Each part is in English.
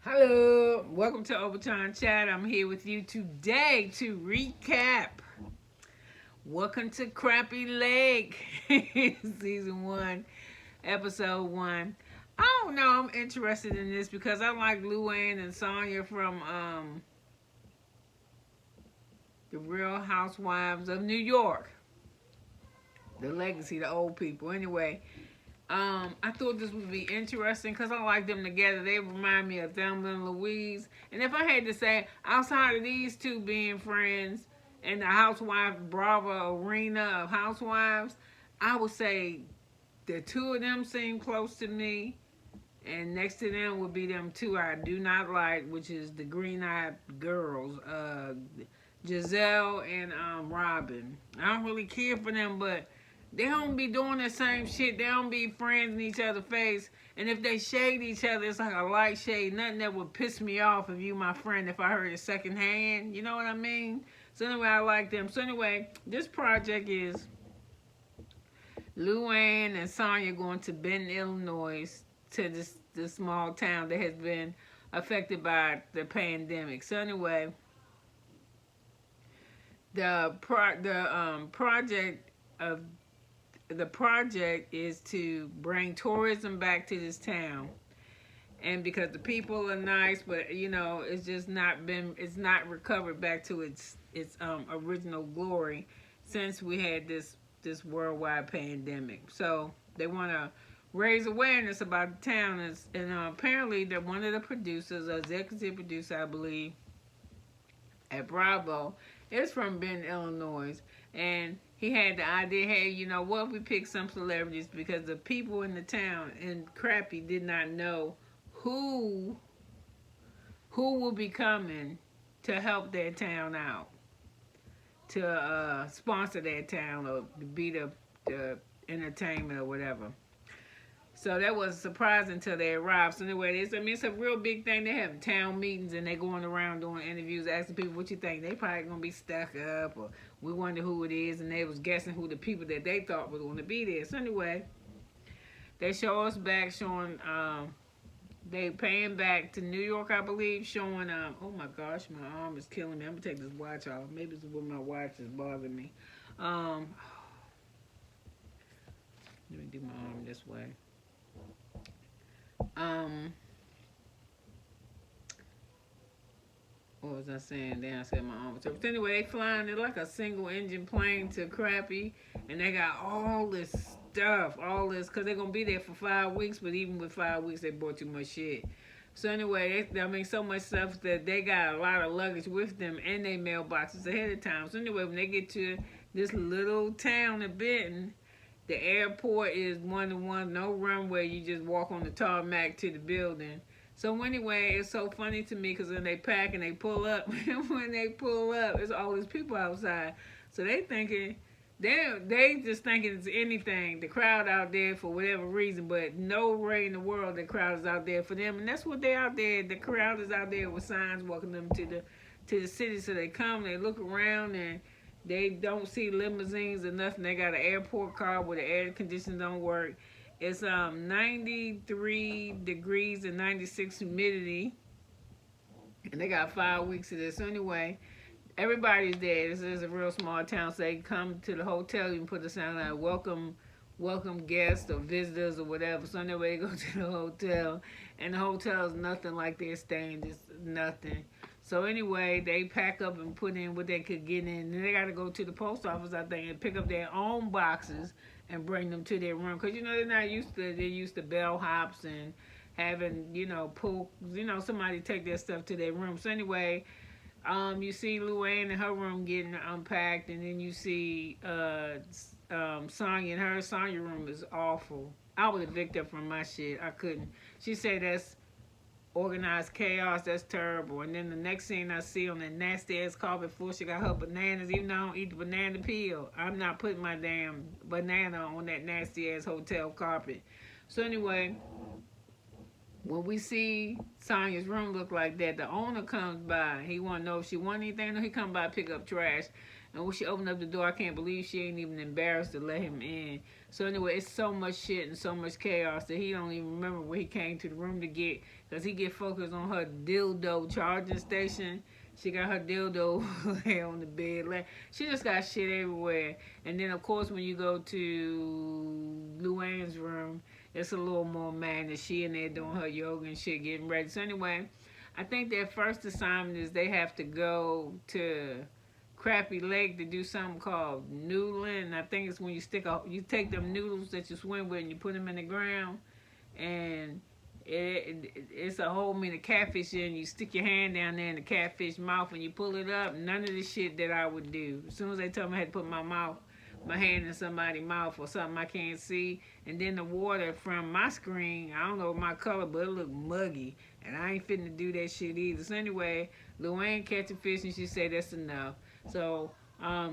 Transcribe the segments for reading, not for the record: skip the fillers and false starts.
Hello, welcome to Overtime Chat. I'm here with you today to recap. Welcome to Crappie Lake, Season 1, Episode 1. I don't know, I'm interested in this because I like Luann and Sonya from The Real Housewives of New York. The legacy, the old people. Anyway, I thought this would be interesting because I like them together. They remind me of Thelma and Louise. And if I had to say, outside of these two being friends and the housewife Bravo arena of housewives, I would say the two of them seem close to me. And next to them would be them two I do not like, which is the green-eyed girls, Giselle and Robin. I don't really care for them, but they don't be doing the same shit. They don't be friends in each other's face. And if they shade each other, it's like a light shade. Nothing that would piss me off if you my friend if I heard it secondhand. You know what I mean? So anyway, I like them. So anyway, this project is Luann and Sonya going to Benton, Illinois, to this small town that has been affected by the pandemic. So anyway, project of the project is to bring tourism back to this town, and because the people are nice, but it's not recovered back to its original glory since we had this worldwide pandemic. So they want to raise awareness about the town, and apparently they're one of the producers, executive producer, I believe, at Bravo, is from Benton, Illinois, and he had the idea, hey, you know what, we pick some celebrities because the people in the town in Crappie did not know who will be coming to help their town out, to sponsor their town or be the entertainment or whatever. So that was surprising until they arrived. So anyway, it's a real big thing. They have town meetings and they're going around doing interviews, asking people what you think. They probably gonna be stuck up, or we wonder who it is, and they was guessing who the people that they thought were gonna be there. So anyway, they show us back showing they paying back to New York, I believe, showing oh my gosh, my arm is killing me. I'm gonna take this watch off. Maybe it's when my watch is bothering me. Let me do my arm this way. What was I saying? Then I said my arm was terrible. So anyway, they flying it like a single engine plane to Crappie, and they got all this stuff, because they're gonna be there for 5 weeks. But even with 5 weeks, they bought too much shit. So anyway, so much stuff that they got a lot of luggage with them and they mailboxes ahead of time. So anyway, when they get to this little town of Benton, the airport is one-to-one, no runway. You just walk on the tarmac to the building. So anyway, it's so funny to me because when they pack and they pull up, when they pull up, there's all these people outside. So they just thinking it's anything. The crowd out there for whatever reason, but no way in the world the crowd is out there for them. And that's what they're out there. The crowd is out there with signs welcoming them to the city. So they come, they look around, and they don't see limousines or nothing. They got an airport car where the air conditioning don't work. It's 93 degrees and 96 humidity. And they got 5 weeks of this. So anyway, everybody's there. This is a real small town. So they come to the hotel. You can put the sign out, welcome guests or visitors or whatever. So anyway, they go to the hotel. And the hotel is nothing like they're staying. Just nothing. So anyway, they pack up and put in what they could get in. And they got to go to the post office, I think, and pick up their own boxes and bring them to their room. Because, they're not used to, they're used to bellhops and having, somebody take their stuff to their room. So anyway, you see Luann in her room getting unpacked. And then you see Sonya in her. Sonya room is awful. I would evict her from my shit. I couldn't. She said that's organized chaos, that's terrible. And then the next scene I see on that nasty ass carpet floor, she got her bananas. Even though I don't eat the banana peel, I'm not putting my damn banana on that nasty ass hotel carpet. So anyway, when we see Sonya's room look like that, the owner comes by. He want to know if she want anything. No, he come by pick up trash. And when she opened up the door, I can't believe she ain't even embarrassed to let him in. So anyway, it's so much shit and so much chaos that he don't even remember what he came to the room to get, because he get focused on her dildo charging station. She got her dildo on the bed. She just got shit everywhere. And then, of course, when you go to Luann's room, it's a little more madness. She in there doing her yoga and shit, getting ready. So anyway, I think their first assignment is they have to go to Crappie Lake to do something called noodling. I think it's when you take them noodles that you swim with and you put them in the ground, and it's a whole mean of catfish in. You stick your hand down there in the catfish mouth and you pull it up. None of the shit that I would do. As soon as they told me I had to put my hand in somebody's mouth or something I can't see, and then the water from my screen, I don't know my color, but it looked muggy, and I ain't fitting to do that shit either. So anyway, Luann catch a fish and she said that's enough. So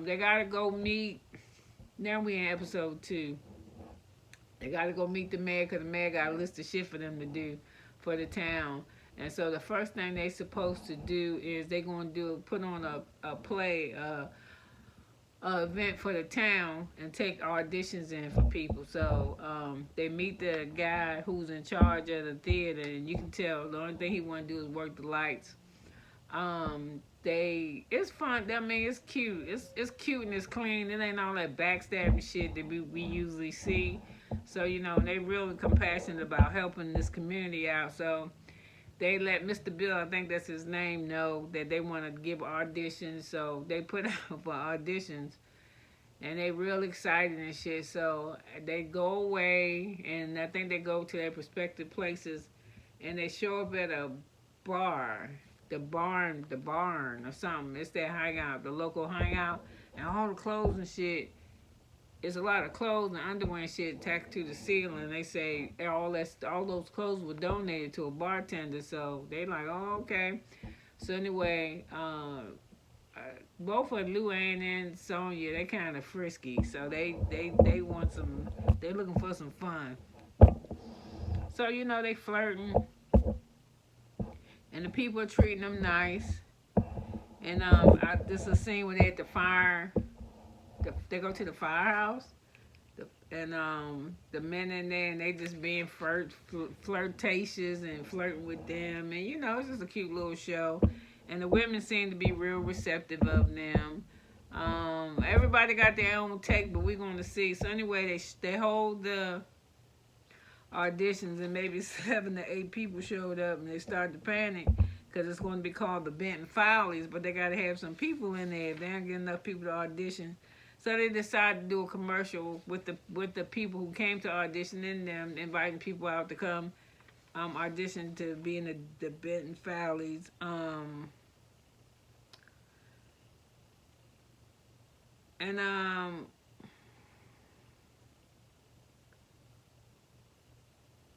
they gotta go meet. Now we in episode 2. They gotta go meet the mayor, because the mayor got a list of shit for them to do for the town. And so the first thing they supposed to do is they gonna put on a play, event for the town and take auditions in for people. So they meet the guy who's in charge of the theater, and you can tell the only thing he want to do is work the lights. It's fun. I mean, it's cute. It's cute and it's clean. It ain't all that backstabbing shit that we usually see. So they really compassionate about helping this community out. So they let Mr. Bill, I think that's his name, know that they want to give auditions. So they put out for auditions, and they real excited and shit. So they go away, and I think they go to their respective places, and they show up at a bar. The barn or something. It's their hangout, the local hangout, and all the clothes and shit. It's a lot of clothes and underwear and shit tacked to the ceiling. They say all those clothes were donated to a bartender. So they like, oh, okay. So anyway, both of Luann and Sonya, they kind of frisky. So they want some. They looking for some fun. So they flirting. And the people are treating them nice. And this is a scene where they at the fire. They go to the firehouse. And the men in there, and they just being flirtatious and flirting with them. And, it's just a cute little show. And the women seem to be real receptive of them. Everybody got their own take, but we're going to see. So anyway, they hold the auditions, and maybe 7 to 8 people showed up, and they started to panic because it's going to be called the Benton Follies, but they got to have some people in there. If they don't get enough people to audition, so they decided to do a commercial with the people who came to audition, in them inviting people out to come audition to be in the Benton Follies.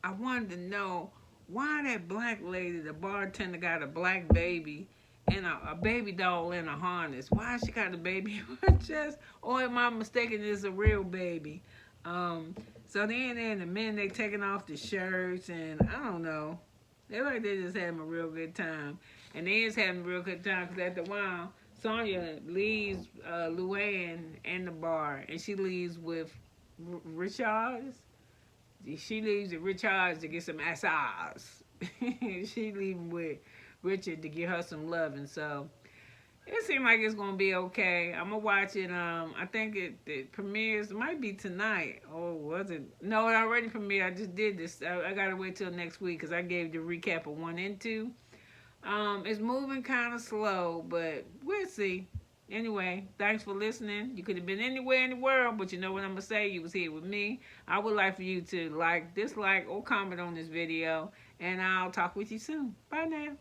I wanted to know why that black lady, the bartender, got a black baby and a baby doll in a harness. Why she got the baby on her chest? Or am I mistaken, it's a real baby? So then the men, they taking off the shirts, and I don't know. They like they just having a real good time. And they is having a real good time because after a while, Sonya leaves Luann in the bar, and she leaves with Richards. She leaves with Richards to get some massage. She leaving with Richard to get her some loving. So it seems like it's gonna be okay. I'm gonna watch it. I think it premieres. It might be tonight. Or was it? No, it already premiered. I just did this. I gotta wait till next week because I gave the recap of 1 and 2. It's moving kind of slow, but we'll see. Anyway, thanks for listening. You could have been anywhere in the world, but you know what I'm going to say? You was here with me. I would like for you to like, dislike, or comment on this video, and I'll talk with you soon. Bye now.